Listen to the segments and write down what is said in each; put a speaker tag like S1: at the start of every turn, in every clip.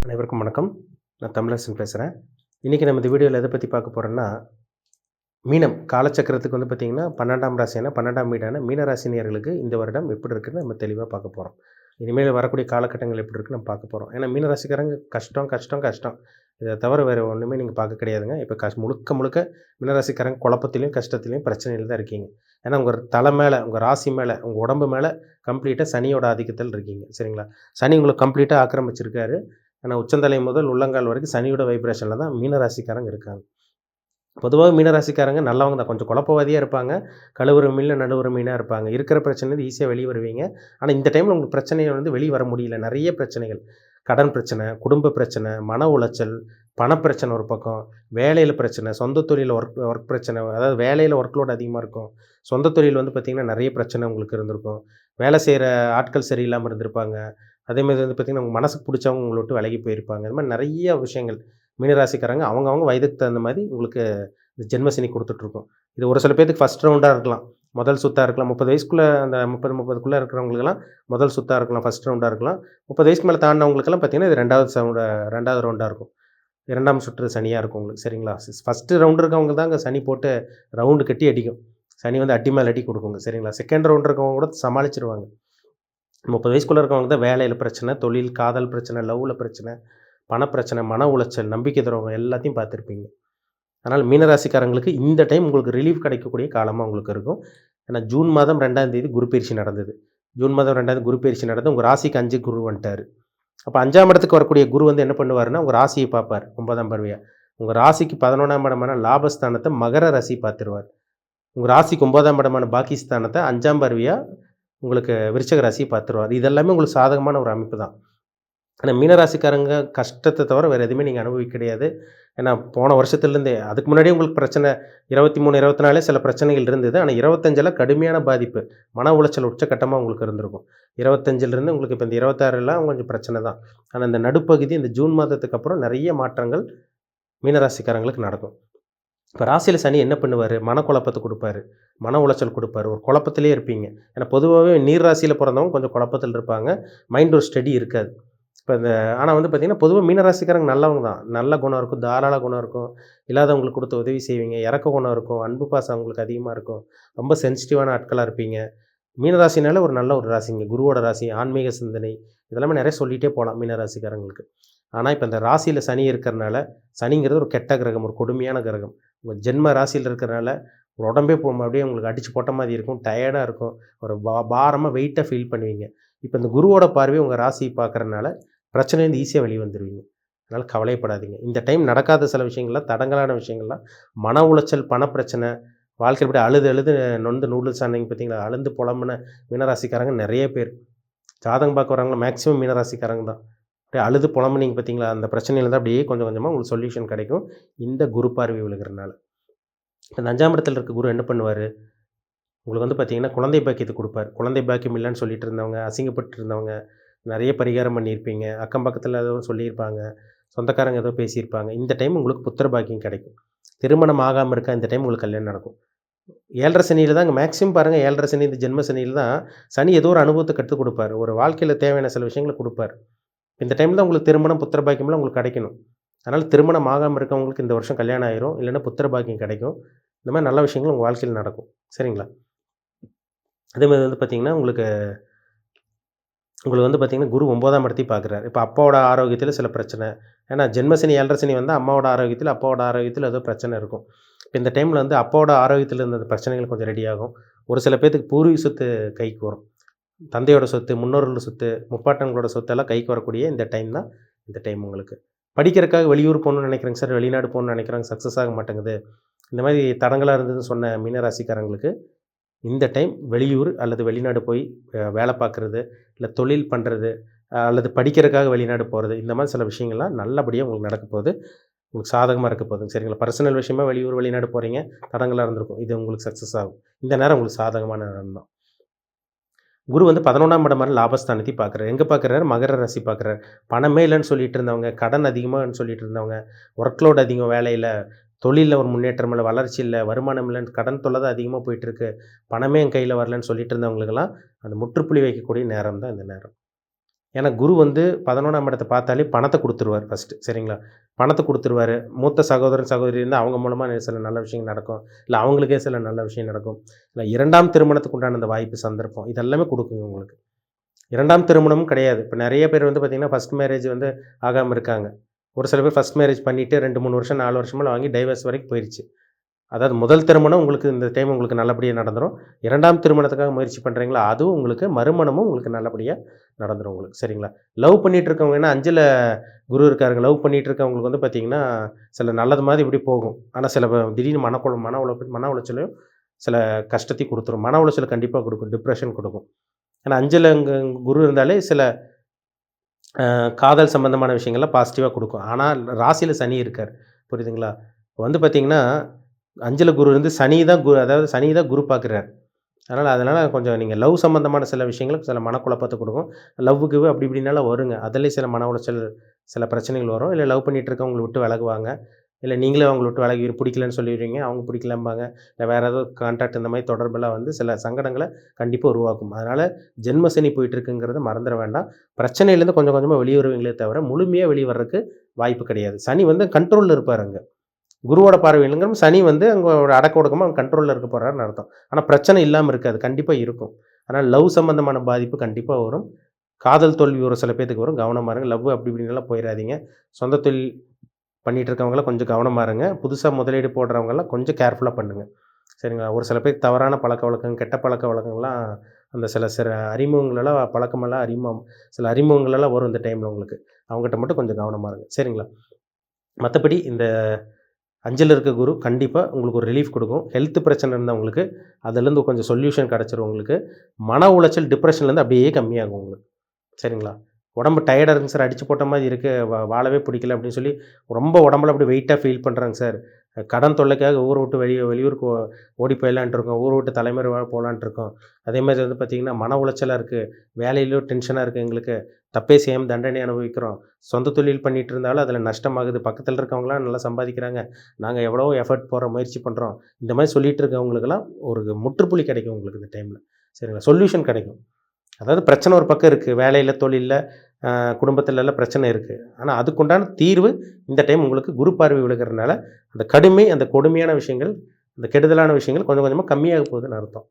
S1: அனைவருக்கும் வணக்கம். நான் தமிழரசன் பேசுகிறேன். இன்றைக்கி நம்ம இந்த வீடியோவில் எதை பற்றி பார்க்க போகிறோன்னா, மீனம் காலச்சக்கரத்துக்கு வந்து பார்த்திங்கன்னா 12ஆம் ராசியான 12ஆம் வீடான மீனராசினியர்களுக்கு இந்த வருடம் எப்படி இருக்குன்னு நம்ம தெளிவாக பார்க்க போகிறோம். இனிமேல் வரக்கூடிய காலகட்டங்கள் எப்படி இருக்குன்னு நம்ம பார்க்க போகிறோம். ஏன்னா மீனராசிக்காரங்க கஷ்டம், கஷ்டம், கஷ்டம். இதை தவிர வேறு ஒன்றுமே நீங்கள் பார்க்க கிடையாதுங்க. இப்போ முழுக்க முழுக்க மீனராசிக்காரங்க குழப்பத்திலையும், கஷ்டத்துலையும், பிரச்சனையில் தான் இருக்கீங்க. ஏன்னா உங்கள் தலை மேலே, உங்கள் ராசி மேலே, உங்கள் உடம்பு மேலே கம்ப்ளீட்டாக சனியோட ஆதிக்கத்தில் இருக்கீங்க. சரிங்களா? சனி உங்களை கம்ப்ளீட்டாக ஆக்கிரமிச்சிருக்காரு. ஆனால் உச்சந்தலை முதல் உள்ளங்கால் வரைக்கும் சனியோட வைப்ரேஷனில் தான் மீனராசிக்காரங்க இருக்காங்க. பொதுவாக மீனராசிக்காரங்க நல்லவங்க தான். கொஞ்சம் குழப்பவாதியாக இருப்பாங்க. கழுவுற மீனில் நடுவுற மீனாக இருப்பாங்க. இருக்கிற பிரச்சனைலேருந்து ஈஸியாக வெளியே வருவீங்க. ஆனால் இந்த டைமில் உங்களுக்கு பிரச்சனைகள் வந்து வெளியே வர முடியல. நிறைய பிரச்சனைகள். கடன் பிரச்சனை, குடும்ப பிரச்சனை, மன உளைச்சல், பணப்பிரச்சனை ஒரு பக்கம், வேலையில் பிரச்சனை, சொந்த தொழிலில் ஒர்க் பிரச்சனை. அதாவது வேலையில் ஒர்க் லோட் அதிகமாக இருக்கும். சொந்த தொழில் வந்து பார்த்திங்கன்னா நிறைய பிரச்சனை உங்களுக்கு இருந்திருக்கும். வேலை செய்கிற ஆட்கள் சரியில்லாமல் இருந்திருப்பாங்க. அதேமாதிரி வந்து பார்த்திங்கன்னா உங்கள் மனசுக்கு பிடிச்சவங்க உங்களை விட்டு விலகி போயிருப்பாங்க. இந்த மாதிரி நிறைய விஷயங்கள் மீனராசிக்காரங்க அவங்கவங்க வயதுக்கு தகுந்த மாதிரி உங்களுக்கு இந்த ஜென்மசனி கொடுத்துட்ருக்கோம். இது ஒரு சில பேருக்கு ஃபஸ்ட் ரவுண்டாக இருக்கலாம், முதல் சுத்தாக இருக்கலாம். 30 வயசுக்குள்ளே அந்த 30 இருக்கிறவங்களுக்கெல்லாம் முதல் சுத்தாக இருக்கலாம், ஃபஸ்ட் ரவுண்டாக இருக்கலாம். 30 வயசுக்கு மேலே தாண்டினவங்களுக்கெல்லாம் பார்த்திங்கன்னா இது 2வது ரவுண்டாக இருக்கும். 2ஆம் சுற்று சனியாக இருக்கும் உங்களுக்கு. சரிங்களா? ஃபஸ்ட்டு ரவுண்டு இருக்கவங்க தாங்க சனி போட்டு ரவுண்டு கட்டி அடிக்கும். சனி வந்து அடி மேலே அடி கொடுக்குங்க. சரிங்களா? செகண்ட் ரவுண்டு இருக்கவங்க கூட சமாளிச்சிருவாங்க. 30 வயசுக்குள்ளே இருக்கவங்க தான் வேலையில் பிரச்சனை, தொழில், காதல் பிரச்சனை, லவ்வில் பிரச்சனை, பணப்பிரச்சனை, மன உளைச்சல், நம்பிக்கை துரோகம் எல்லாத்தையும் பார்த்துருப்பீங்க. அதனால் மீனராசிக்காரங்களுக்கு இந்த டைம் உங்களுக்கு ரிலீஃப் கிடைக்கக்கூடிய காலமாக உங்களுக்கு இருக்கும். ஏன்னா ஜூன் மாதம் 2ஆம் தேதி குரு பயிற்சி நடந்தது. ஜூன் மாதம் 2ஆம் தேதி குரு பயிற்சி நடந்து உங்கள் ராசிக்கு 5 குரு வந்துட்டார். அப்போ 5ஆம் இடத்துக்கு வரக்கூடிய குரு வந்து என்ன பண்ணுவாருன்னா, உங்கள் ராசியை பார்ப்பார் 9ஆம் பார்வையாக. உங்கள் ராசிக்கு 11ஆம் இடமான லாபஸ்தானத்தை மகர ராசி பார்த்துருவார். உங்கள் ராசிக்கு 9ஆம் இடமான பாக்கிஸ்தானத்தை 5ஆம் பார்வையாக உங்களுக்கு விருச்சக ராசியை பார்த்துருவார். இதெல்லாமே உங்களுக்கு சாதகமான ஒரு அமைப்பு தான். ஆனால் மீனராசிக்காரங்க கஷ்டத்தை தவிர வேறு எதுவுமே நீங்கள் அனுபவிக்க கிடையாது. ஏன்னா போன வருஷத்துலேருந்தே அதுக்கு முன்னாடியே உங்களுக்கு பிரச்சனை 23, 24 சில பிரச்சனைகள் இருந்தது. ஆனால் 25ல் கடுமையான பாதிப்பு, மன உளைச்சல் உச்சக்கட்டமாக உங்களுக்கு இருந்திருக்கும். 25லேருந்து உங்களுக்கு இப்போ இந்த 26லாம் கொஞ்சம் பிரச்சனை தான். ஆனால் இந்த நடுப்பகுதி இந்த ஜூன் மாதத்துக்கு அப்புறம் நிறைய மாற்றங்கள் மீனராசிக்காரங்களுக்கு நடக்கும். இப்போ ராசியில் சனி என்ன பண்ணுவார்? மனக்குழப்பத்தை கொடுப்பாரு, மன உளைச்சல் கொடுப்பாரு, ஒரு குழப்பத்திலே இருப்பீங்க. ஏன்னா பொதுவாகவே நீர் ராசியில் பிறந்தவங்க கொஞ்சம் குழப்பத்தில் இருப்பாங்க. மைண்ட் ஒரு ஸ்டடி இருக்காது. இப்போ ஆனால் வந்து பார்த்திங்கன்னா பொதுவாக மீனராசிக்காரங்க நல்லவங்க தான். நல்ல குணம் இருக்கும், தாராள குணம் இருக்கும், இல்லாதவங்களுக்கு கொடுத்து உதவி செய்வீங்க, இறக்க குணம் இருக்கும், அன்பு பாசம் அவங்களுக்கு அதிகமாக இருக்கும், ரொம்ப சென்சிட்டிவான ஆட்களாக இருப்பீங்க. மீனராசினால ஒரு நல்ல ஒரு ராசிங்க, குருவோட ராசி, ஆன்மீக சிந்தனை, இதெல்லாமே நிறைய சொல்லிகிட்டே போகலாம் மீனராசிக்காரங்களுக்கு. ஆனால் இப்போ இந்த ராசியில் சனி இருக்கிறனால, சனிங்கிறது ஒரு கெட்ட கிரகம், ஒரு கொடுமையான கிரகம். உங்கள் ஜென்ம ராசியில் இருக்கிறனால உடம்பே அப்படியே உங்களுக்கு அடித்து போட்ட மாதிரி இருக்கும், டயர்டாக இருக்கும், ஒரு பாரமாக வெயிட்டாக ஃபீல் பண்ணுவீங்க. இப்போ இந்த குருவோட பார்வை உங்கள் ராசியை பார்க்குறனால பிரச்சனைலேருந்து ஈஸியாக வெளியே வந்துடுவீங்க. அதனால் கவலைப்படாதீங்க. இந்த டைம் நடக்காத சில விஷயங்கள்லாம், தடங்கலான விஷயங்கள்லாம், மன உளைச்சல், பணப்பிரச்சனை, வாழ்க்கையில் இப்படி அழுது அழுது நொந்து நூடுல்ஸ் ஆனீங்க பார்த்தீங்களா? அழுந்து புலம்புன மீனராசிக்காரங்க நிறைய பேர். ஜாதகம் பார்க்க வரவங்க மேக்ஸிமம் மீனராசிக்காரங்க தான். அப்படியே அழுது புலம்புனீங்க பார்த்தீங்களா? அந்த பிரச்சனையில தான் அப்படியே கொஞ்சம் கொஞ்சமாக உங்களுக்கு சொல்யூஷன் கிடைக்கும் இந்த குரு பார்வை விழுகிறனால. இந்த 5ஆம் இடத்துல இருக்க குரு என்ன பண்ணுவார்? உங்களுக்கு வந்து பார்த்தீங்கன்னா குழந்தை பாக்கியத்தை கொடுப்பார். குழந்தை பாக்கியம் இல்லைன்னு சொல்லிட்டு இருந்தவங்க, அசிங்கப்பட்டு இருந்தவங்க, நிறைய பரிகாரம் பண்ணியிருப்பீங்க. அக்கம் பக்கத்தில் ஏதோ சொல்லியிருப்பாங்க, சொந்தக்காரங்க ஏதோ பேசியிருப்பாங்க. இந்த டைம் உங்களுக்கு புத்திர பாக்கியம் கிடைக்கும். திருமணம் ஆகாமல் இருக்கா, இந்த டைம் உங்களுக்கு கல்யாணம் நடக்கும். 7.5 சனியில் தாங்க மேக்ஸிமம் பாருங்கள். 7.5 சனி இந்த ஜென்ம சனியில் தான் சனி ஏதோ ஒரு அனுபவத்தை கற்றுக் கொடுப்பார். ஒரு வாழ்க்கையில் தேவையான சில விஷயங்களை கொடுப்பார். இந்த டைமில் தான் உங்களுக்கு திருமணம், புத்திர பாக்கியம்லாம் உங்களுக்கு கிடைக்கணும். அதனால் திருமணம் ஆகாமல் இருக்கவங்களுக்கு இந்த வருஷம் கல்யாணம் ஆயிரும், இல்லைன்னா புத்திர பாக்கியம் கிடைக்கும். இந்த மாதிரி நல்ல விஷயங்கள் உங்கள் வாழ்க்கையில் நடக்கும். சரிங்களா? அதேமாதிரி வந்து பார்த்திங்கன்னா உங்களுக்கு வந்து பார்த்திங்கன்னா குரு 9ஆம் இடத்தையும் பார்க்குறாரு. இப்போ அப்பாவோட ஆரோக்கியத்தில் சில பிரச்சனை. ஏன்னா ஜென்மசனி 7.5 சனி வந்தால் அம்மாவோட ஆரோக்கியத்தில் ஏதோ பிரச்சனை இருக்கும். இப்போ இந்த டைமில் வந்து அப்பாவோட ஆரோக்கியத்தில் இருந்த பிரச்சனைகள் கொஞ்சம் ரெடி ஆகும். ஒரு சில பேர்த்துக்கு பூர்வீக சொத்து கைக்கு வரும். தந்தையோட சொத்து, முன்னோர்களோட சொத்து, முப்பாட்டங்களோட சொத்தெல்லாம் கைக்கு வரக்கூடிய இந்த டைம் தான் இந்த டைம் உங்களுக்கு. படிக்கிறதுக்காக வெளியூர் போகணுன்னு நினைக்கிறேங்க சார், வெளிநாடு போகணுன்னு நினைக்கிறாங்க, சக்ஸஸ் ஆக மாட்டேங்குது. இந்த மாதிரி தடங்களாக இருந்ததுன்னு சொன்ன மீனராசிக்காரங்களுக்கு இந்த டைம் வெளியூர் அல்லது வெளிநாடு போய் வேலை பார்க்குறது, இல்லை தொழில் பண்ணுறது, அல்லது படிக்கிறதுக்காக வெளிநாடு போகிறது, இந்த மாதிரி சில விஷயங்கள்லாம் நல்லபடியாக உங்களுக்கு நடக்க போகுது. உங்களுக்கு சாதகமாக இருக்க போகுதுங்க. சரிங்களா? பர்சனல் விஷயமா வெளியூர் வெளிநாடு போகிறீங்க, தடங்களாக இருந்திருக்கும். இது உங்களுக்கு சக்ஸஸ் ஆகும். இந்த நேரம் உங்களுக்கு சாதகமான நேரம் தான். குரு வந்து 11ஆம் இடம் மாதிரி லாபஸ்தானத்தையும் பார்க்குறாரு. எங்கே பார்க்குறாரு? மகர ராசி பார்க்குறாரு. பணமே இல்லைன்னு சொல்லிட்டு இருந்தவங்க, கடன் அதிகமாகன்னு சொல்லிட்டு இருந்தவங்க, ஒர்க் லோட் அதிகம் வேலையில், தொழிலில் ஒரு முன்னேற்றம் இல்லை, வளர்ச்சி இல்லை, வருமானம் இல்லைன்னு கடன் தொல்லை தான் அதிகமாக போயிட்டுருக்கு, பணமே என் கையில் வரலன்னு சொல்லிட்டு இருந்தவங்களுக்கெல்லாம் அந்த முற்றுப்புள்ளி வைக்கக்கூடிய நேரம் தான் இந்த நேரம். ஏன்னா குரு வந்து 11ஆம் இடத்த பார்த்தாலே பணத்த குடுத்துருவார் ஃபர்ஸ்ட்டு. சரிங்களா? பணத்த குடுத்துருவாரு. மூத்த சகோதரன், சகோதரி இருந்தா அவங்க மூலமா சில நல்ல விஷயங்கள் நடக்கும். இல்ல அவங்களுக்கே சில நல்ல விஷயம் நடக்கும். இல்ல 2ஆம் திருமணத்துக்கு உண்டான அந்த வாய்ப்பு, சந்தர்ப்பம் இதெல்லாமே குடுக்குங்க உங்களுக்கு. 2ஆம் திருமணமும் கிடையாது. இப்ப நெறைய பேர் வந்து பார்த்தீங்கன்னா, ஃபர்ஸ்ட் மேரேஜ் வந்து ஆகாம இருக்காங்க. ஒரு சில பேர் ஃபர்ஸ்ட் மேரேஜ் பண்ணிட்டு 2, 3 வருஷம், 4 வருஷமெல்லாம் வாங்கி டைவர்ஸ் வரைக்கும் போயிருச்சு. அதாவது முதல் திருமணம் உங்களுக்கு இந்த டைம் உங்களுக்கு நல்லபடியா நடந்துரும். 2ஆம் திருமணத்துக்காக முயற்சி பண்றீங்களா, அதுவும் உங்களுக்கு மறுமணமும் உங்களுக்கு நல்லபடியா நடந்துரும் உங்களுக்கு. சரிங்களா? லவ் பண்ணிட்டு இருக்கவங்க ஏன்னா 5ல குரு இருக்காருங்க. லவ் பண்ணிட்டு இருக்கவங்களுக்கு வந்து பார்த்தீங்கன்னா, சில நல்லது மாதிரி இப்படி போகும். ஆனா சில திடீர்னு மன உளைச்சலையும், சில கஷ்டத்தையும் குடுத்துரும். மன உளைச்சல கண்டிப்பா குடுக்கும். டிப்ரஷன் குடுக்கும். ஏன்னா 5ல அங்க குரு இருந்தாலே சில காதல் சம்பந்தமான விஷயங்கள்லாம் பாசிட்டிவா குடுக்கும். ஆனா ராசியில சனி இருக்காரு. புரியுதுங்களா? இப்ப வந்து பார்த்தீங்கன்னா, 5ல குரு இருந்து அதாவது சனி தான் குரு பார்க்குறாரு. அதனால கொஞ்சம் நீங்க லவ் சம்மந்தமான சில விஷயங்களுக்கு சில மனக்குழப்பத்த குடுக்கும். லவ் கிவ் அப்படி இப்படினாலும் வருங்க. அதிலயும் சில மன உளைச்சல், சில பிரச்சனைகள் வரும். இல்ல லவ் பண்ணிட்டு இருக்கவங்கள விட்டு விலகுவாங்க. இல்ல நீங்களே அவங்கள விட்டு விலகி பிடிக்கலன்னு சொல்லிருவீங்க. அவங்க பிடிக்கலம்பாங்க. இல்ல வேற ஏதோ கான்டாக்ட் இந்த மாரி தொடர்பெல்லாம் வந்து சில சங்கடங்கள கண்டிப்பா உருவாக்கும். அதனால ஜென்ம சனி போயிட்டு இருக்குங்கிறத மறந்துற வேண்டாம். பிரச்சனையிலேருந்து கொஞ்சம் கொஞ்சமா வெளிய வருவீங்களே தவிர, முழுமையா வெளிய வர்றக்கு வாய்ப்பு கிடையாது. சனி வந்து கண்ட்ரோல்ல இருப்பாரு அங்க. குருவோட பார்வையிலங்கிறப்ப சனி வந்து அங்க ஒரு அடக்க ஒடுக்கமா கண்ட்ரோல்ல இருக்க போறாருன்னு அர்த்தம். ஆனா பிரச்சனை இல்லாம இருக்காது. கண்டிப்பா இருக்கும். ஆனா லவ் சம்பந்தமான பாதிப்பு கண்டிப்பா வரும். காதல் தோல்வி ஒரு சில பேத்துக்கு வரும். கவனமா இருங்க. லவ் அப்படி இப்படின்னுலாம் போயிறாதீங்க. சொந்த தொழில் பண்ணிட்டு இருக்கவங்கலாம் கொஞ்சம் கவனமா இருங்க. புதுசா முதலீடு போடுறவங்கலாம் கொஞ்சம் கேர்ஃபுல்லா பண்ணுங்க. சரிங்களா? ஒரு சில பேர் தவறான பழக்கவழக்கம், கெட்ட பழக்கவழக்கங்கள்லாம் அந்த சில சில அறிமுகங்களெல்லாம் பழக்கமெல்லாம் சில அறிமுகங்களெல்லாம் வரும் இந்த டைம்ல உங்களுக்கு. அவங்ககிட்ட மட்டும் கொஞ்சம் கவனமா இருங்க. சரிங்களா? மத்தபடி இந்த 5ல இருக்க குரு கண்டிப்பா உங்களுக்கு ஒரு ரிலீஃப் குடுக்கும். ஹெல்த் பிரச்சனை இருந்தா உங்களுக்கு, அதுலேருந்து கொஞ்சம் சொல்யூஷன் கெடைச்சிரும் உங்களுக்கு. மன உளைச்சல், டிப்ரஷன்லேருந்து அப்படியே கம்மியாகும் உங்களுக்கு. சரிங்களா? உடம்பு டயர்டா இருக்குங்க சார், அடிச்சு போட்ட மாரி இருக்கு, வாழவே பிடிக்கல அப்படின்னு சொல்லி ரொம்ப உடம்புல அப்படியே வெயிட்டா ஃபீல் பண்றேங்க சார். கடன் தொல்லைக்காக ஊர விட்டு வெளியூருக்கு ஓடி போயிடலான்ட்டு இருக்கோம். ஊர விட்டு தலைமறைவா போலான்ட்டு இருக்கோம். அதேமாரி வந்து பார்த்தீங்கன்னா, மன உளைச்சலா இருக்கு. வேலையிலயும் டென்ஷனா இருக்கு எங்களுக்கு. தப்பே செய்யாம தண்டனை அனுபவிக்கிறோம். சொந்த தொழில் பண்ணிட்டு இருந்தாலும் அதில நஷ்டமாகுது. பக்கத்தில இருக்கவங்கலாம் நல்லா சம்பாதிக்கிறாங்க. நாங்க எவ்வளவோ எஃபோர்ட் போடுறோம், முயற்சி பண்றோம். இந்த மாரி சொல்லிட்டு இருக்கவங்களுக்கெல்லாம் ஒரு முற்றுப்புள்ளி கிடைக்கும் உங்களுக்கு இந்த டைம்ல. சரிங்களா? சொல்யூஷன் கிடைக்கும். அதாவது பிரச்சனை ஒரு பக்கம் இருக்கு. வேலையில, தொழில்ல, குடும்பத்திலலாம் பிரச்சனை இருக்கு. ஆனா, அதுக்குண்டான தீர்வு இந்த டைம் உங்களுக்கு குரு பார்வை விழுகிறனால, அந்த கடுமை, அந்த கொடுமையான விஷயங்கள், அந்த கெடுதலான விஷயங்கள் கொஞ்சம் கொஞ்சமா கம்மியாக போகுதுன்னு அர்த்தம்.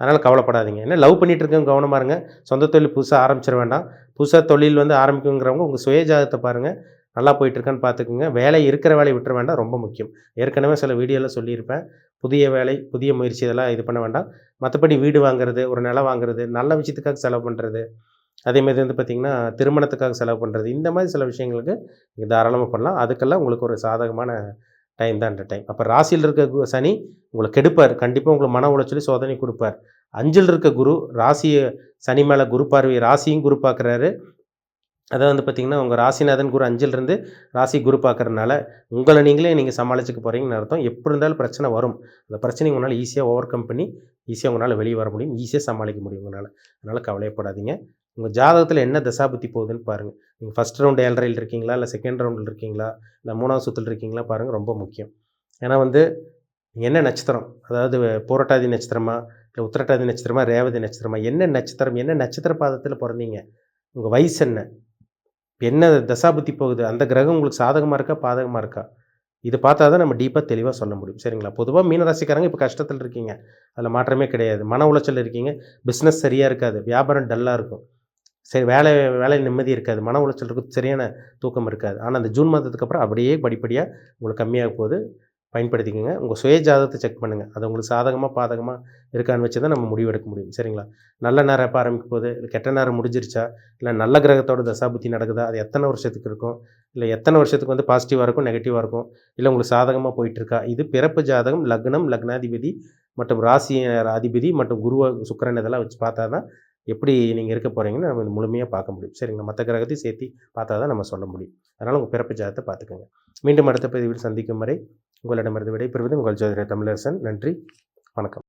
S1: அதனால கவலைப்படாதீங்க. ஏன்னா லவ் பண்ணிட்டு இருக்கவங்க கவனமா இருங்க. சொந்த தொழில் புதுசா ஆரம்பிச்சிட வேண்டாம். புதுசா தொழில் வந்து ஆரம்பிக்கணுங்கிறவங்க உங்க சுய ஜாதகத்த பாருங்க. நல்லா போயிட்டு இருக்கான்னு பார்த்துக்கங்க. வேலை இருக்கிற வேலைய விட்டுற வேண்டாம். ரொம்ப முக்கியம். ஏற்கனவே சில வீடியோல சொல்லியிருப்பேன். புதிய வேலை, புதிய முயற்சி இதெல்லாம் இது பண்ண வேண்டாம். மத்தபடி வீடு வாங்குறது, ஒரு நிலம் வாங்குறது, நல்ல விஷயத்துக்காக செலவு பண்றது. அதேமாரி வந்து பார்த்தீங்கன்னா, திருமணத்துக்காக செலவு பண்றது. இந்த மாரி சில விஷயங்களுக்கு நீங்க தாராளமா பண்ணலாம். அதுக்கெல்லாம் உங்களுக்கு ஒரு சாதகமான டைம் தான் இந்த டைம். அப்ப ராசியில இருக்க சனி உங்கள கெடுப்பார். கண்டிப்பா உங்களுக்கு மன உளைச்சலும், சோதனை குடுப்பார். 5ல் இருக்க குரு, ராசிய சனி மேல குரு பார்வை, ராசியும் குரு பார்க்குறாரு. அதான் வந்து பார்த்தீங்கன்னா, உங்க ராசிநாதன் குரு 5ல் இருந்து ராசி குரு பார்க்கறனால, உங்கள நீங்க சமாளிச்சுக்க போறீங்கன்னு அர்த்தம். எப்படி இருந்தாலும் பிரச்சனை வரும். அந்த பிரச்சனைய உங்களால ஈஸியா ஓவர் கம் பண்ணி, ஈஸியா உங்களால வெளிய வர முடியும். ஈஸியா சமாளிக்க முடியும் உங்கனால. அதனால கவலையப்படாதீங்க. உங்க ஜாதகத்தில என்ன தசாபுத்தி போகுதுன்னு பாருங்க. நீங்க ஃபர்ஸ்ட் ரவுண்ட் 7 1/2ல் இருக்கீங்களா? இல்ல செகண்ட் ரவுண்ட்ல இருக்கீங்களா? இல்ல 3வது சுத்துல இருக்கீங்களா? பாருங்க ரொம்ப முக்கியம். ஏன்னா வந்து நீங்க என்ன நட்சத்திரம்? அதாவது பூரட்டாதி நட்சத்திரமா? இல்ல உத்திரட்டாதி நட்சத்திரமா? ரேவதி நட்சத்திரமா? என்ன நட்சத்திரம்? என்ன நட்சத்திர பாதத்தில பொறந்தீங்க? உங்க வயசு என்ன? என்ன தசாபுத்தி போகுது? அந்த கிரகம் உங்களுக்கு சாதகமா இருக்கா? பாதகமா இருக்கா? இது பார்த்தா தான் நம்ம டீப்பா தெளிவா சொல்ல முடியும். சரிங்களா? பொதுவா மீன ராசிக்காரங்க இப்ப கஷ்டத்துல இருக்கீங்க. அதுல மாற்றமே கிடையாது. மன உளைச்சல்ல இருக்கீங்க. பிசினஸ் சரியா இருக்காது. வியாபாரம் டல்லா இருக்கும். சரி வேலை நிம்மதி இருக்காது. மன உளைச்சல் இருக்கும். சரியான தூக்கம் இருக்காது. ஆனா, அந்த ஜூன் மாதத்துக்கு அப்புறம் அப்படியே படிப்படியா உங்களுக்கு கம்மியாக போகுது. பயன்படுத்திக்கங்க. உங்க சுய ஜாதகத்த செக் பண்ணுங்க. அது உங்களுக்கு சாதகமா, பாதகமா இருக்கான்னு வச்சு தான் நம்ம முடிவு எடுக்க முடியும். சரிங்களா? நல்ல நேரம் எப்ப ஆரம்பிக்க போகுது? இல்ல கெட்ட நேரம் முடிஞ்சிருச்சா? இல்ல நல்ல கிரகத்தோட தசாபுத்தி நடக்குதா? அது எத்தன வருஷத்துக்கு இருக்கும்? இல்ல எத்தன வருஷத்துக்கு வந்து பாசிட்டிவா இருக்கும், நெகட்டிவா இருக்கும்? இல்ல உங்களுக்கு சாதகமா போயிட்டுருக்கா? இது பிறப்பு ஜாதகம், லக்னம், லக்னாதிபதி மற்றும் ராசி அதிபதி மற்றும் சுக்கிரன் இதெல்லாம் வச்சு பார்த்தா தான் எப்படி நீங்க இருக்க போறீங்கன்னு நம்ம முழுமையா பார்க்க முடியும். சரிங்களா? மத்த கிரகத்தையும் சேர்த்தி பார்த்தா தான் நம்ம சொல்ல முடியும். அதனால உங்க பிறப்பு ஜாதகத்த பார்த்துக்கங்க. மீண்டும் அடுத்த பதிவில் சந்திக்கும் வரை உங்களிடமிருந்து விடைபெறுவது உங்கள் ஜோதிடர் தமிழரசன். நன்றி, வணக்கம்.